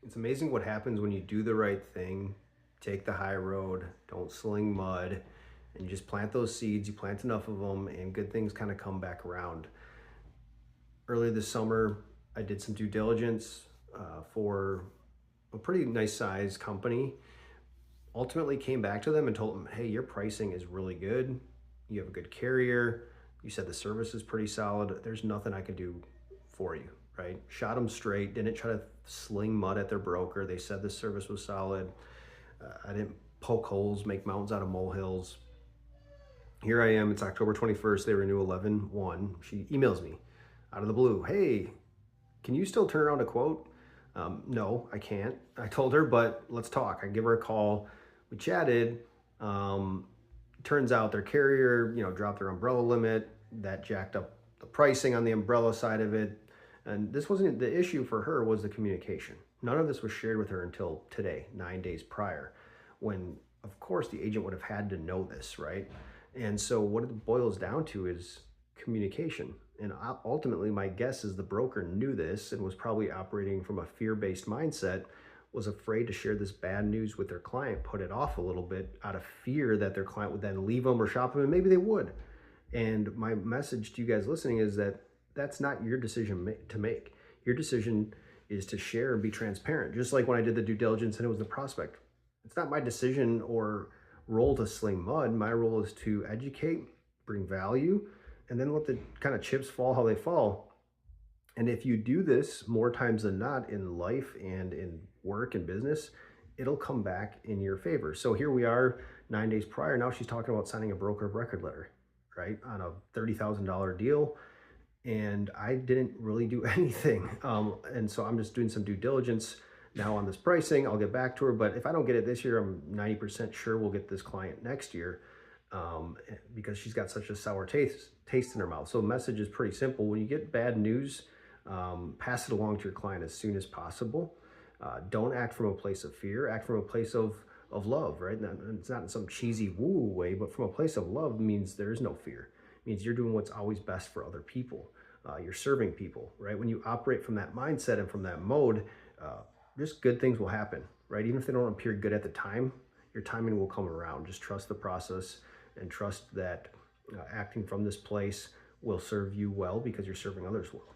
It's amazing what happens when you do the right thing, take the high road, don't sling mud, and you just plant those seeds. You plant enough of them, and good things kind of come back around. Earlier this summer, I did some due diligence for a pretty nice size company. Ultimately, came back to them and told them, "Hey, your pricing is really good. You have a good carrier. You said the service is pretty solid. There's nothing I can do for you." Right? Shot them straight. Didn't try to sling mud at their broker. They said the service was solid. I didn't poke holes, make mountains out of molehills. Here I am. It's October 21st. They renew 11/1. She emails me out of the blue. "Hey, can you still turn around a quote?" No, I can't. I told her, but let's talk. I give her a call. We chatted. Um, Turns out their carrier, dropped their umbrella limit. That jacked up the pricing on the umbrella side of it. And this wasn't the issue for her, was the communication. None of this was shared with her until today, 9 days prior, when of course the agent would have had to know this, right? And so what it boils down to is communication. And ultimately, my guess is the broker knew this and was probably operating from a fear-based mindset, was afraid to share this bad news with their client, put it off a little bit out of fear that their client would then leave them or shop them, and maybe they would. And my message to you guys listening is that that's not your decision to make. Your decision is to share and be transparent. Just like when I did the due diligence and it was the prospect. It's not my decision or role to sling mud. My role is to educate, bring value, and then let the kind of chips fall how they fall. And if you do this more times than not in life and in work and business, it'll come back in your favor. So here we are 9 days prior. Now she's talking about signing a broker of record letter, right? On a $30,000 deal. And I didn't really do anything. And so I'm just doing some due diligence now on this pricing. I'll get back to her. But if I don't get it this year, I'm 90% sure we'll get this client next year, because she's got such a sour taste in her mouth. So the message is pretty simple. When you get bad news, pass it along to your client as soon as possible. Don't act from a place of fear. Act from a place of love, right? And it's not in some cheesy woo way, but from a place of love means there is no fear. It means you're doing what's always best for other people. You're serving people, right? When you operate from that mindset and from that mode, just good things will happen, right? Even if they don't appear good at the time, your timing will come around. Just trust the process and trust that acting from this place will serve you well because you're serving others well.